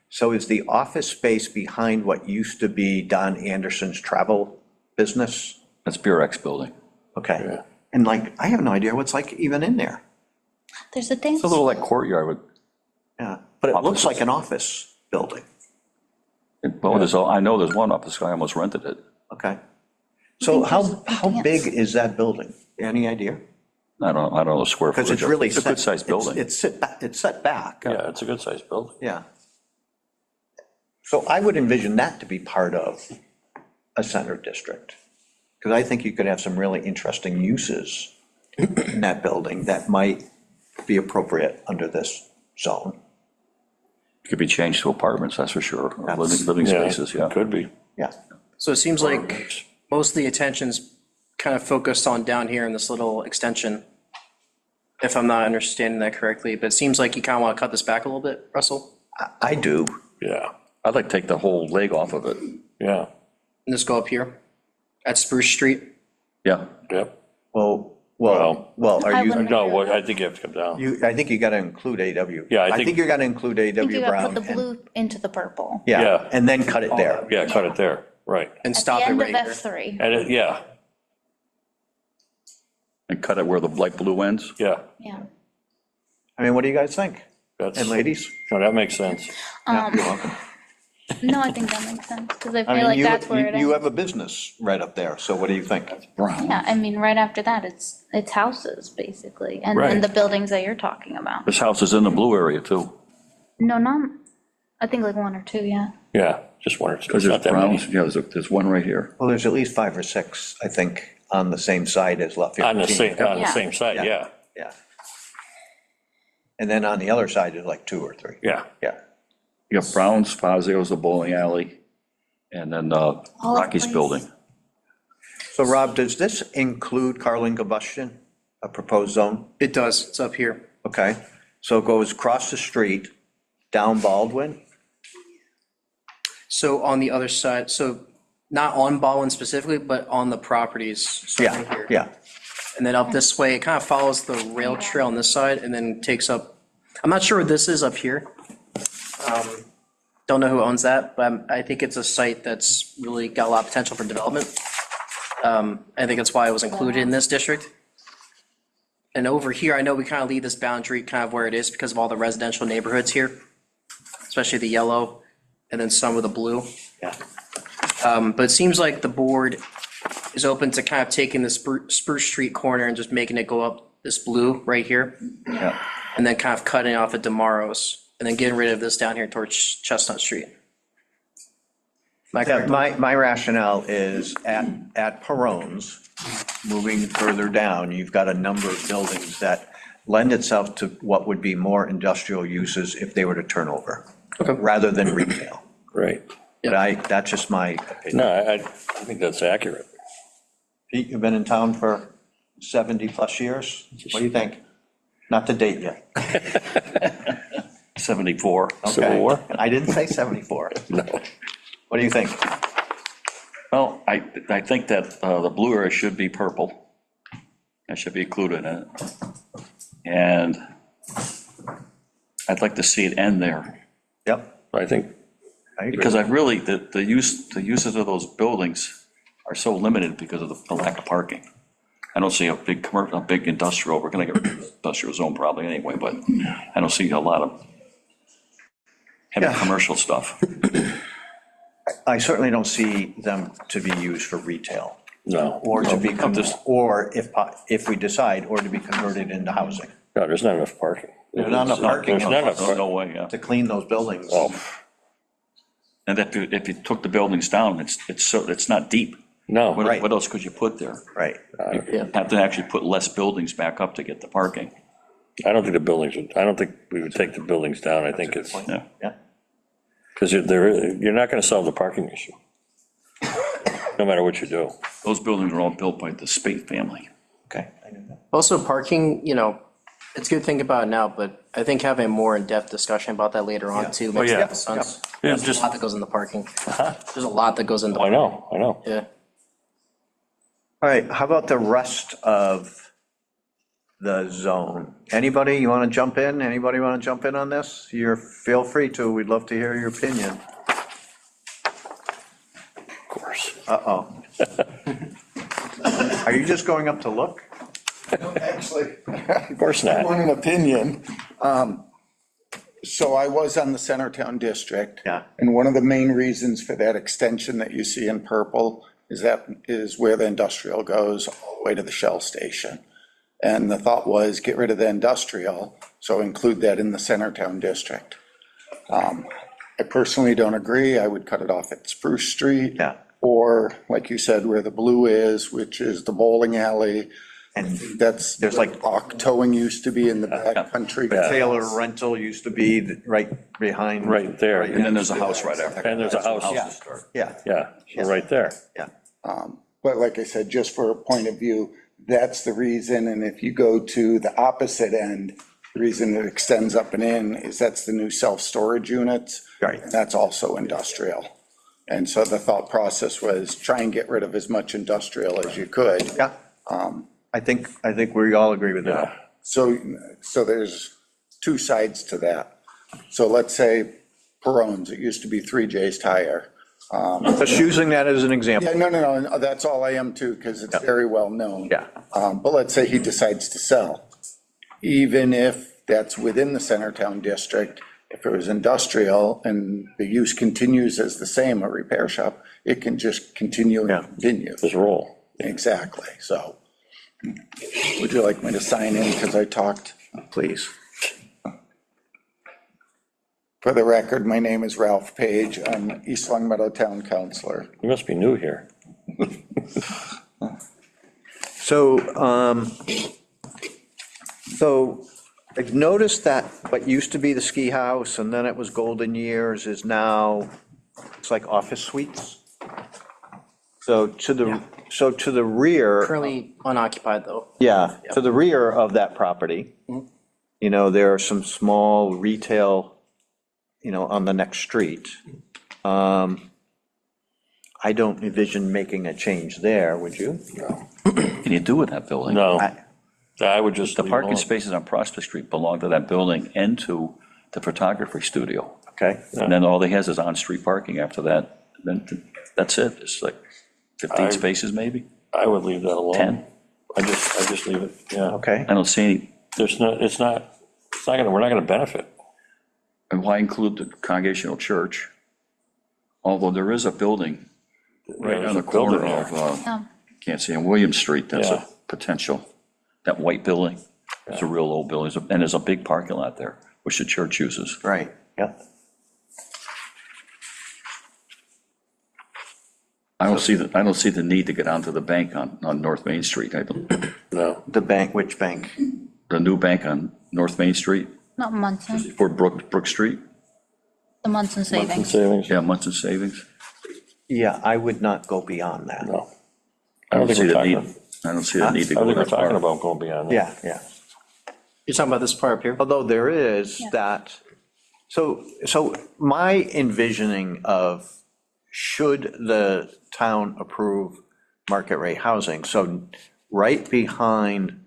so is the office space behind what used to be Don Anderson's travel business? That's Beer X building. Okay, Yeah. and like, I have no idea what's like even in there, There's a dance. It's a little like courtyard with, yeah, but it looks like an office building, well, I know there's one office, I almost rented it. okay? So think there's a how dance. big is that building? Any idea? I don't know the square Because footage. it's really. It's a set- good sized building. It's set back. Yeah, it's a good sized building. Yeah. So I would envision that to be part of a center district. Because I think you could have some really interesting uses in that building that might be appropriate under this zone. Could be changed to apartments, that's for sure, or living Yeah, spaces, yeah. could be. Yeah. So it seems like most of the attention's kind of focused on down here in this little extension, if I'm not understanding that correctly, but it seems like you kind of want to cut this back a little bit, Russell, I do. Yeah, I'd like to take the whole leg off of it, yeah, and just go up here at Spruce Street. yeah. yep. Well, are I you, wouldn't- No, what, I think you have to come down. I think you got to include AW. Yeah, I I think- think you got to include I think AW you gotta Brown. put the and- blue into the purple. Yeah, Yeah. and then cut it there. Yeah, cut it there, right. And At the stop it end right of here. F3. And yeah, And cut it where the light blue ends. yeah. Yeah. I mean, what do you guys think? That's, And ladies? no, that makes sense. Yeah, you're welcome. No, I think that makes sense, because I I feel mean, like you, that's where it you ends. have a business right up there, so what do you think? Brown. Yeah, I mean, right after that, it's houses, basically, and Right. then the buildings that you're talking about. This house is in the blue area too, No, not, I think like one or two, yeah. Yeah, just wondered. because It's not there's that many. browns, yeah, there's one right here. Well, there's at least 5 or 6, I think, on the same side as Lot 15. On the Yeah. same side, yeah, Yeah. And then on the other side is like 2 or 3. yeah. Yeah. You got Brown's, Fazio's, the bowling alley, and then Rocky's place. building. So Rob, does this include Carling combustion, a proposed zone? It does, it's up here. Okay, so it goes across the street, down Baldwin? So on the other side, so not on Baldwin specifically, but on the properties. so right Yeah, here. yeah. And then up this way, it kind of follows the rail trail on this side and then takes up, I'm not sure what this is up here. Don't know who owns that, but I think it's a site that's really got a lot of potential for development. I think that's why it was included in this district. And over here, I know we kind of leave this boundary kind of where it is because of all the residential neighborhoods here, especially the yellow and then some of the blue. Yeah. But it seems like the board is open to kind of taking the Spruce Street corner and just making it go up this blue right here. Yeah. And then kind of cutting off at Demaro's and then getting rid of this down here towards Chestnut Street. Am I Yeah, correct? my rationale is at Peron's, moving further down, you've got a number of buildings that lend itself to what would be more industrial uses if they were to turn over, rather than retail. Right. But that's just my opinion. No, I think that's accurate. Pete, you've been in town for 70-plus years? What do you think? Not to date yet. 74. Civil Okay. War? I didn't say 74. No. What do you think? Well, I think that the blue area should be purple. That should be included in it. And I'd like to see it end there, Yep, I think, I agree. because I really, the uses of those buildings are so limited because of the lack of parking. I don't see a big commercial, a big industrial, we're gonna get rid of the industrial zone probably anyway, but I don't see a lot of heavy Yeah. commercial stuff. I certainly don't see them to be used for retail, no. or to be, I'm just- or if we decide, or to be converted into housing. No, there's not enough parking. There's not enough parking. There's not enough, No way, yeah. To clean those buildings. oh, And if you took the buildings down, it's not deep. no. Right. What else could you put there? Right. You have to actually put less buildings back up to get the parking. I don't think I don't think we would take the buildings down. I think it's, Yeah. Yeah, because you're not going to solve the parking issue. No matter what you do. Those buildings are all built by the Spate family. okay. I knew that. Also parking, it's good to think about it now, but I think having a more in-depth discussion about that later on too makes a yeah. lot of sense. Yeah, There's just- a lot that goes into parking. There's a lot that goes into. Oh, I know. Yeah. All right, how about the rest of the zone? Anybody, you want to jump in? Anybody want to jump in on this? Feel free to, we'd love to hear your opinion. Of course. Uh-oh. Are you just going up to look? Actually, Of course I not. want an opinion. So I was on the Centertown District. Yeah. And one of the main reasons for that extension that you see in purple is where the industrial goes all the way to the Shell station. And the thought was get rid of the industrial, so include that in the Centertown District. I personally don't agree. I would cut it off at Spruce Street. Yeah. Or, like you said, where the blue is, which is the bowling alley. And That's, There's like- rock towing used to be in the back country. Taylor Rental used to be right behind. Right there. And then there's a house right after. And there's a house. Yeah, Yeah, so right there. yeah. But like I said, just for a point of view, that's the reason. And if you go to the opposite end, the reason it extends up and in is that's the new self-storage units. Right. And that's also industrial. And so the thought process was try and get rid of as much industrial as you could. Yeah. I think we all agree with that. So there's two sides to that. So let's say Peron's, it used to be 3J's Tire. Just using that as an example. Yeah, no, that's all I am too, because it's very well known. Yeah. But let's say he decides to sell. Even if that's within the Centertown district. If it was industrial and the use continues as the same, a repair shop, it can just continue and continue. Just roll. Exactly, so. Would you like me to sign in because I talked? Please. For the record, my name is Ralph Page. I'm East Long Meadow Town Councilor. You must be new here. So I've noticed that what used to be the ski house and then it was Golden Years is now, it's like office suites. So to the rear, Currently unoccupied, though. yeah, to the rear of that property, you know, there are some small retail, you know, on the next street. I don't envision making a change there, would you? What can you do with that building? No, I- I would just. The leave parking alone. spaces on Prospect Street belong to that building and to the photography studio. Okay, And then all they has is on-street parking after that. Then that's it. It's like 15 spaces maybe, I would leave that alone. 10. I just leave it, yeah. okay. I don't see any, There's no, it's not gonna, we're not gonna benefit. and why include the Congregational Church? Although there is a building right there's on the a building corner there. of, Yeah. can't see, on William Street, that's Yeah. a potential. That white building, it's a real old building, and there's a big parking lot there, which the church uses. Right, yeah. I don't see the need to get onto the bank on North Main Street. I don't, No, The bank, which bank? the new bank on North Main Street, Not Munson, for Brook Street, the Munson Munson Savings. Savings, yeah, Munson Savings. Yeah, I would not go beyond that. no. I don't see we're the need, talking- I don't see the need to I go think we're that talking far. about going beyond that. Yeah, yeah. You're talking about this part up here? Although there is Yeah. that, so my envisioning of, should the town approve market rate housing, so right behind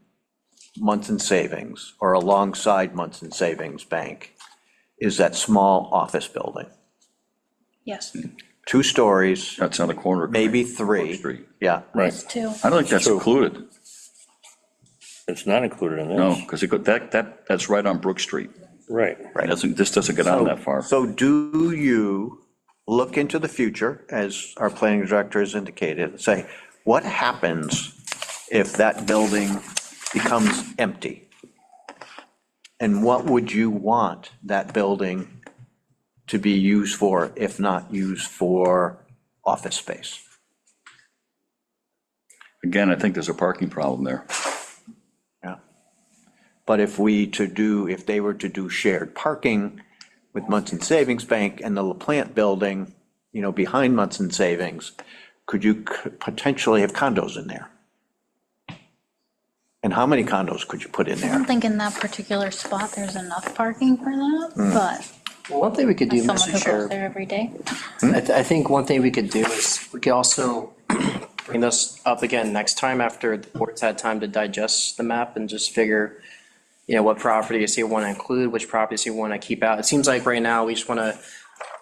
Munson Savings or alongside Munson Savings Bank is that small office building, Yes, 2 stories, That's on the corner. of maybe Brook 3. Street. Yeah, Right, two. I don't think that's True. included, it's not included in this. no, because that's right on Brook Street. Right, This doesn't get on that far. So do you look into the future, as our planning director has indicated, and say, what happens if that building becomes empty? And what would you want that building to be used for, if not used for office space? Again, I think there's a parking problem there. Yeah. But if they were to do shared parking with Munson Savings Bank and the LaPlante building, you know, behind Munson Savings, could you potentially have condos in there? And how many condos could you put in I there? don't think in that particular spot there's enough parking for that, but Well, one thing we could do, as someone Mr. who goes Chair, there every day. I think one thing we could do is, we could also bring this up again next time after the board's had time to digest the map and just figure, you know, what properties you want to include, which properties you want to keep out. It seems like right now, we just want to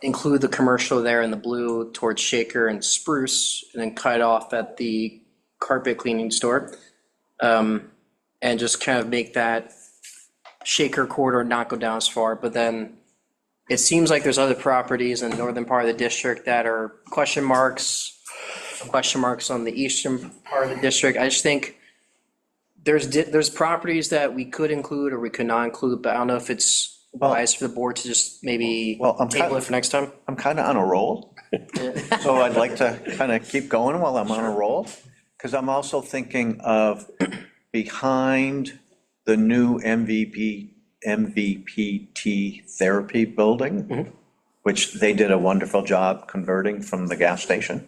include the commercial there in the blue towards Shaker and Spruce, and then cut off at the carpet cleaning store. And just kind of make that Shaker corridor not go down as far, but then it seems like there's other properties in the northern part of the district that are question marks on the eastern part of the district. I just think there's properties that we could include or we could not include, but I don't know if it's wise for the board to just maybe Well, I'm table kind- it for next time. I'm kind of on a roll, so I'd like to kind of keep going while I'm on a roll, because I'm also thinking of behind the new MVPT therapy building, which they did a wonderful job converting from the gas station.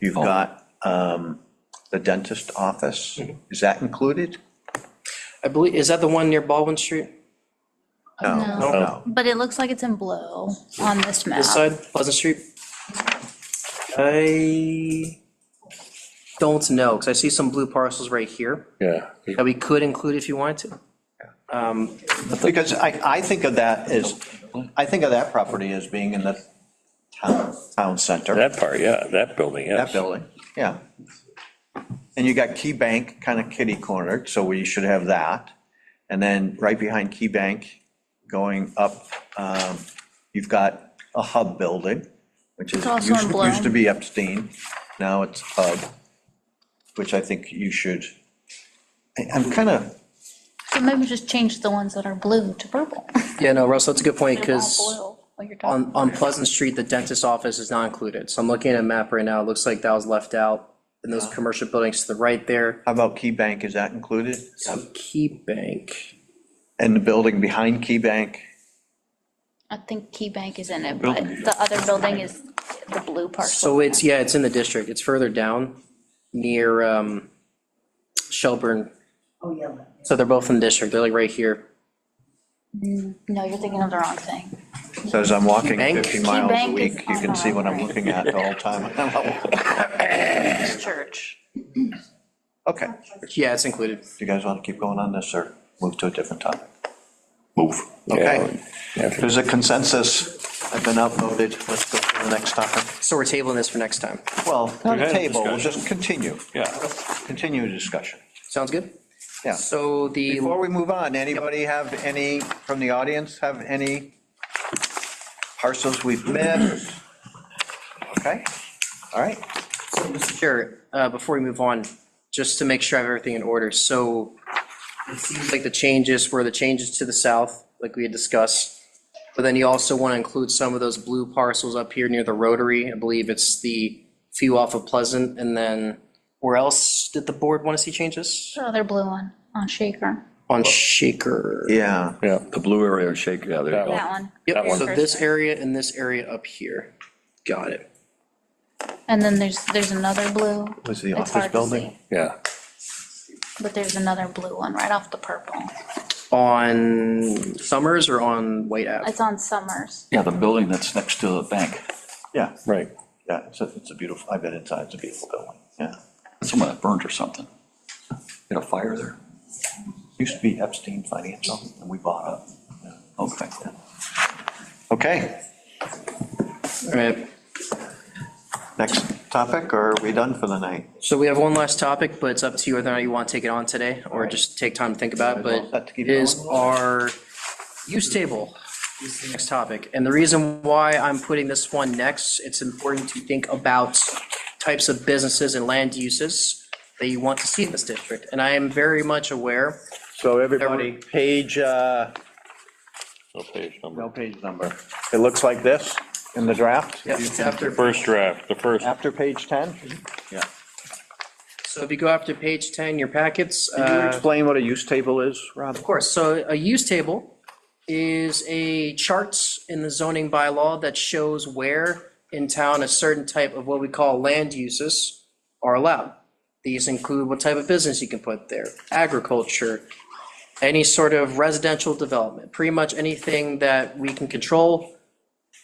You've got the dentist office. Is that included? I believe, is that the one near Baldwin Street? No, no. But it looks like it's in blue on this map. This side, Pleasant Street? I don't know, because I see some blue parcels right here yeah. that we could include if you wanted to. Because I think of that property as being in the town center. That part, yeah, that building, yes. That building, yeah. And you got Key Bank kind of kitty cornered, so we should have that. And then right behind Key Bank, going up, you've got a Hub building, which is, It's also in Bloom. used to be Epstein, now it's Hub, which I think you should, I'm kind of, So maybe just change the ones that are blue to purple. Yeah, no, Russell, that's a good point, They're all because blue, what you're talking on Pleasant Street, the dentist office is not included. So I'm looking at a map right now, it looks like that was left out. And those commercial buildings to the right there. how about Key Bank, is that included? So Key Bank, And the building behind Key Bank? I think Key Bank is in it, but the other building is the blue parcel. so it's, yeah, it's in the district, it's further down near Shelburne. Oh, yeah. So they're both in the district, they're like right here. No, you're thinking of the wrong thing. So as I'm walking Bank? 50 miles a Bank is week, you on can the see what I'm right. looking at the whole time. Church. Okay, Yeah, it's included. do you guys want to keep going on this or move to a different topic? Move. Okay, Yeah. there's a consensus, I've been outvoted, let's go to the next topic. So we're tabling this for next time. Well, not a had a table, we'll discussion. just continue, Yeah. continue the discussion. Sounds good? Yeah. So the, Before we move on, anybody have any, from the audience, have any parcels we've missed? Okay, all right. Mr. Chair, before we move on, just to make sure I have everything in order, so it seems like the changes were the changes to the south, like we had discussed. But then you also want to include some of those blue parcels up here near the Rotary. I believe it's the few off of Pleasant, and then where else did the board want to see changes? The other blue one on Shaker, On Shaker. Yeah, Yeah. The blue area shake, yeah, there you That go. that one. Yep, one. so this area and this area up here. Got it. And then there's another blue. was the It's office hard to building? see, Yeah. but there's another blue one right off the purple. On Summers or on White Ave? It's on Summers. Yeah, the building that's next to the bank. Yeah, Right. yeah, it's a beautiful, I've been inside, it's a beautiful building, yeah. Someone that burned or something. Had a fire there? Used to be Epstein Financial, and we bought it. Okay. Okay, All right. next topic, or are we done for the night? So we have one last topic, but it's up to you whether or not you want to take it on today or just take time to think about it. Set But to keep it is going. our use table is the next topic. And the reason why I'm putting this one next, it's important to think about types of businesses and land uses that you want to see in this district. And I am very much aware. So everybody, page, No page number. no page number. It looks like this in the draft? Yeah, it's after. First draft, the first. After page 10? Yeah. So if you go after page 10, your packets. Can you explain what a use table is, Rob? Of course, so a use table is a chart in the zoning bylaw that shows where in town a certain type of what we call land uses are allowed. These include what type of business you can put there, agriculture, any sort of residential development, pretty much anything that we can control.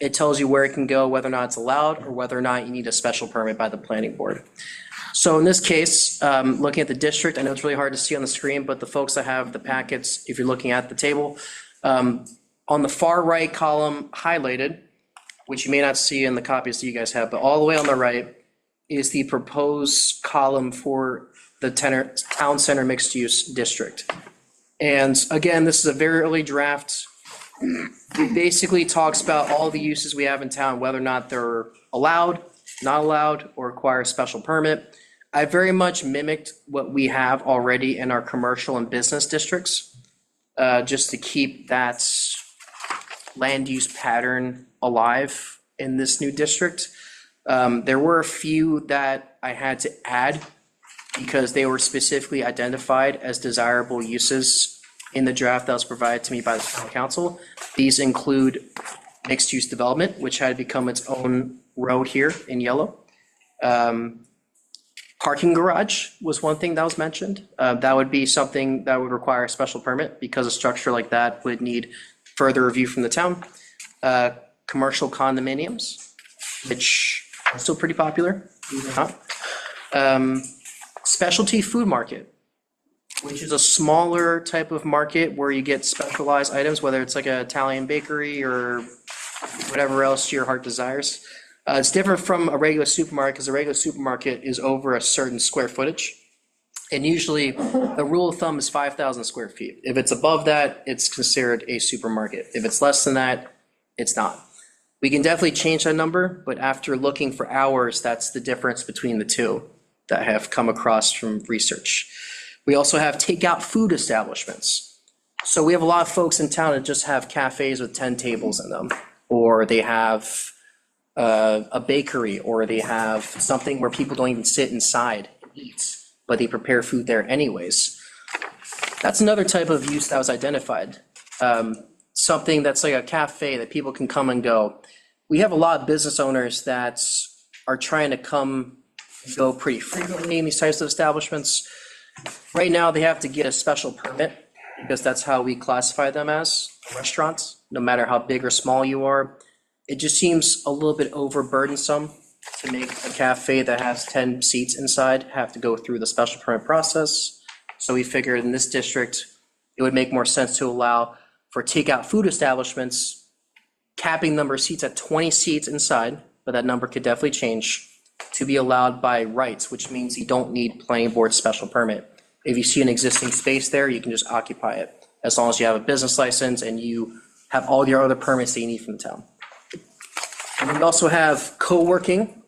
It tells you where it can go, whether or not it's allowed, or whether or not you need a special permit by the planning board. So in this case, looking at the district, I know it's really hard to see on the screen, but the folks that have the packets, if you're looking at the table, on the far right column highlighted, which you may not see in the copies that you guys have, but all the way on the right is the proposed column for the town center mixed use district. And again, this is a very early draft. It basically talks about all the uses we have in town, whether or not they're allowed, not allowed, or require a special permit. I very much mimicked what we have already in our commercial and business districts, just to keep that land use pattern alive in this new district. There were a few that I had to add because they were specifically identified as desirable uses in the draft that was provided to me by the town council. These include mixed-use development, which had become its own road here in yellow. Parking garage was one thing that was mentioned. That would be something that would require a special permit because a structure like that would need further review from the town. Commercial condominiums, which are still pretty popular, believe it or not. Specialty food market, which is a smaller type of market where you get specialized items, whether it's like an Italian bakery or whatever else your heart desires. It's different from a regular supermarket because a regular supermarket is over a certain square footage. And usually, the rule of thumb is 5,000 square feet. If it's above that, it's considered a supermarket. If it's less than that, it's not. We can definitely change that number, but after looking for hours, that's the difference between the two that have come across from research. We also have takeout food establishments. So we have a lot of folks in town that just have cafes with 10 tables in them, or they have a bakery, or they have something where people don't even sit inside and eat, but they prepare food there anyways. That's another type of use that was identified. Something that's like a cafe that people can come and go. We have a lot of business owners that are trying to come and go pretty frequently in these types of establishments. Right now, they have to get a special permit because that's how we classify them as restaurants, no matter how big or small you are. It just seems a little bit overburdensome to make a cafe that has 10 seats inside have to go through the special permit process. So we figured in this district, it would make more sense to allow for takeout food establishments, capping number of seats at 20 seats inside, but that number could definitely change, to be allowed by rights, which means you don't need planning board special permit. If you see an existing space there, you can just occupy it, as long as you have a business license and you have all your other permits that you need from the town. And we also have co-working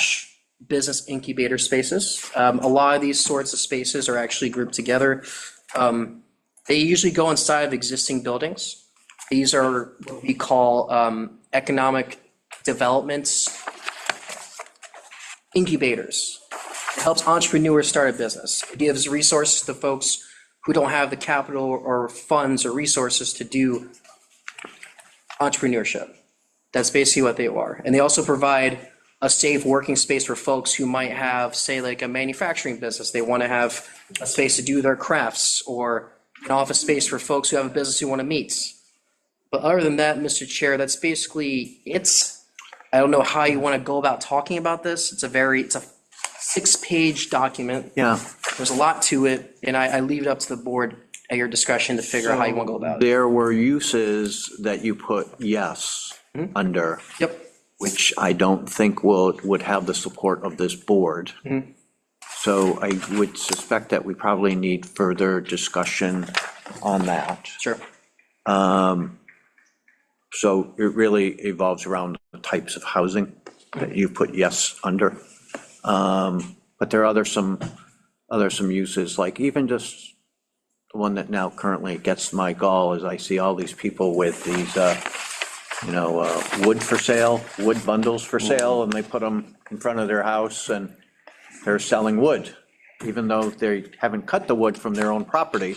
/ business incubator spaces. A lot of these sorts of spaces are actually grouped together. They usually go inside of existing buildings. These are what we call economic developments incubators. It helps entrepreneurs start a business. It gives resources to folks who don't have the capital or funds or resources to do entrepreneurship. That's basically what they are. And they also provide a safe working space for folks who might have, say, like a manufacturing business. They want to have a space to do their crafts, or an office space for folks who have a business who want to meet. But other than that, Mr. Chair, that's basically it. I don't know how you want to go about talking about this. It's a 6-page document. Yeah. There's a lot to it, and I leave it up to the board at your discretion to figure out how you want to go about it. There were uses that you put yes under, Yep. which I don't think would have the support of this board. So I would suspect that we probably need further discussion on that. Sure. So it really evolves around the types of housing that you put yes under. But there are some uses, like even just the one that now currently gets my gall is I see all these people with these, wood for sale, wood bundles for sale, and they put them in front of their house and they're selling wood, even though they haven't cut the wood from their own property,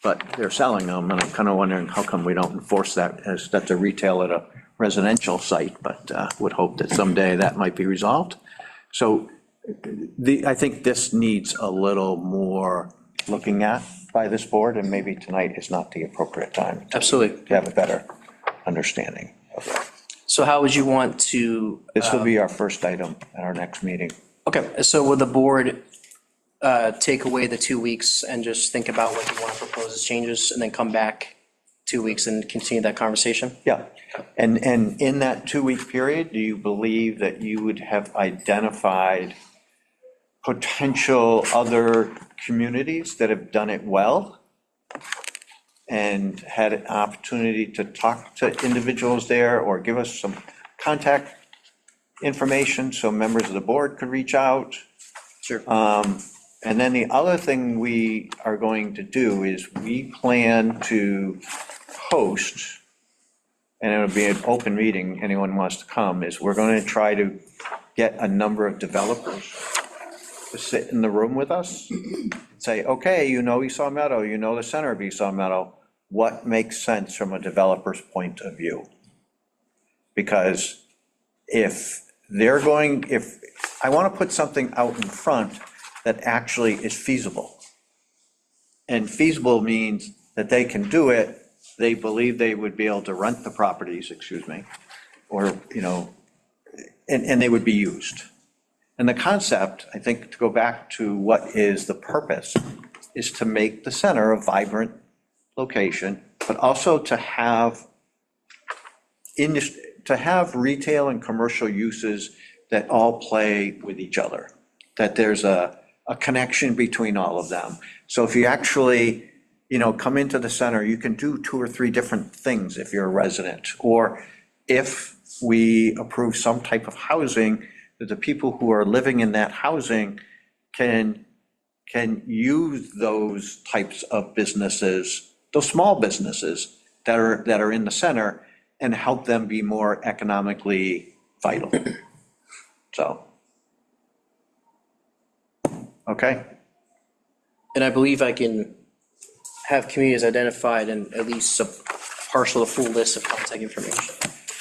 but they're selling them. And I'm kind of wondering how come we don't enforce that, as that's a retail at a residential site, but would hope that someday that might be resolved. So I think this needs a little more looking at by this board, and maybe tonight is not the appropriate time Absolutely. to have a better understanding of it. So how would you want to? This will be our first item at our next meeting. Okay, so would the board take away the 2 weeks and just think about what you want to propose as changes, and then come back 2 weeks and continue that conversation? Yeah, and in that 2-week period, do you believe that you would have identified potential other communities that have done it well and had an opportunity to talk to individuals there, or give us some contact information so members of the board could reach out? Sure. And then the other thing we are going to do is we plan to host, and it'll be an open meeting, anyone wants to come, is we're going to try to get a number of developers to sit in the room with us, say, okay, Esau Meadow, the center of Esau Meadow, what makes sense from a developer's point of view? Because if I want to put something out in front that actually is feasible. And feasible means that they can do it, they believe they would be able to rent the properties, or, and they would be used. And the concept, I think, to go back to what is the purpose, is to make the center a vibrant location, but also to have retail and commercial uses that all play with each other. That there's a a connection between all of them. So if you actually, come into the center, you can do 2 or 3 different things if you're a resident. Or if we approve some type of housing, that the people who are living in that housing can use those types of businesses, those small businesses that are in the center, and help them be more economically vital. So, okay, And I believe I can have communities identified and at least a partial to full list of contact information.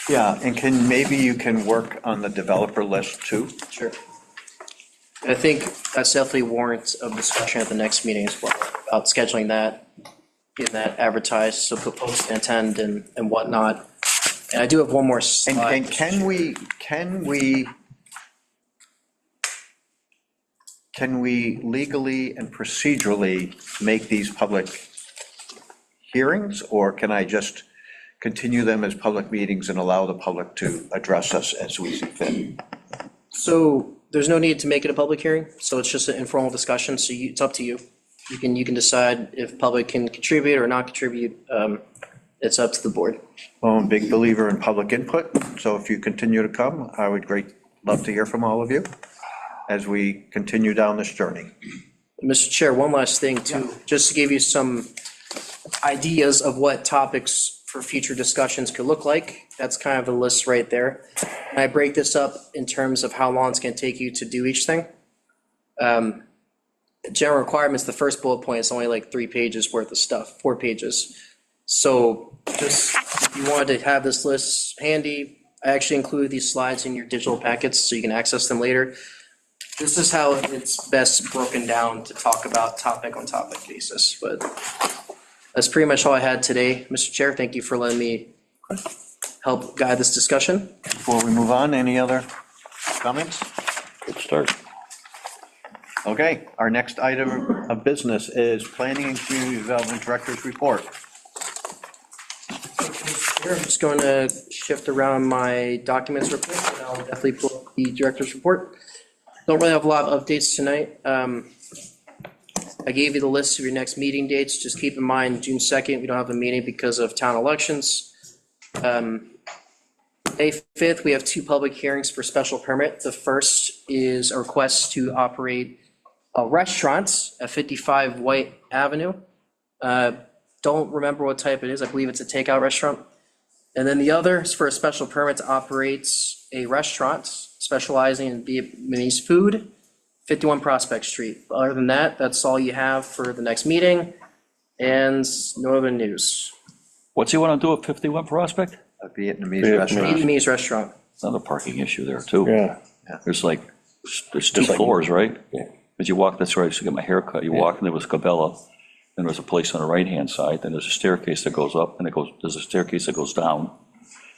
yeah, and maybe you can work on the developer list too? Sure. I think that's definitely warrants of discussion at the next meeting as well, about scheduling that, getting that advertised, so folks can attend and whatnot. And I do have one more And slide. can we legally and procedurally make these public hearings? Or can I just continue them as public meetings and allow the public to address us as we see fit? So there's no need to make it a public hearing, so it's just an informal discussion, so it's up to you. You can decide if public can contribute or not contribute. It's up to the board. Well, I'm a big believer in public input, so if you continue to come, I would love to hear from all of you as we continue down this journey. Mr. Chair, one last thing too, just to give you some ideas of what topics for future discussions could look like. That's kind of the list right there. And I break this up in terms of how long it's going to take you to do each thing. General requirements, the first bullet point is only like 3 pages worth of stuff, 4 pages. So just, if you wanted to have this list handy, I actually included these slides in your digital packets so you can access them later. This is how it's best broken down to talk about topic on topic basis, but that's pretty much all I had today. Mr. Chair, thank you for letting me help guide this discussion. Before we move on, any other comments? Good start. Okay, our next item of business is Planning and Community Development Director's Report. Here, I'm just going to shift around my documents real quick, and I'll definitely pull up the director's report. Don't really have a lot of updates tonight. I gave you the list of your next meeting dates. Just keep in mind, June 2nd, we don't have a meeting because of town elections. May 5th, we have 2 public hearings for special permit. The first is a request to operate a restaurant at 55 White Avenue. Don't remember what type it is. I believe it's a takeout restaurant. And then the other is for a special permit to operate a restaurant specializing in Vietnamese food, 51 Prospect Street. Other than that, that's all you have for the next meeting, and no other news. What's he want to do at 51 Prospect? A Vietnamese restaurant. Vietnamese restaurant. Another parking issue there too. Yeah. There's 2 like- floors, right? Yeah. As you walk, that's where I used to get my hair cut. You walk and there was Cabela, then there's a place on the right-hand side, then there's a staircase that goes up, and there's a staircase that goes down.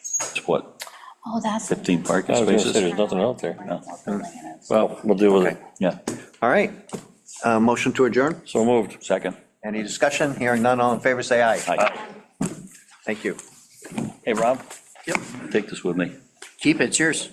It's what, Oh, that's. 15 parking I was gonna say, spaces? there's nothing out there. No. Well, we'll deal with it. Yeah, All right, motion to adjourn? So moved. second. Any discussion? Hearing none, all in favor, say aye. Aye. Thank you. Hey, Rob? Yep. Take this with me. Keep it, it's yours.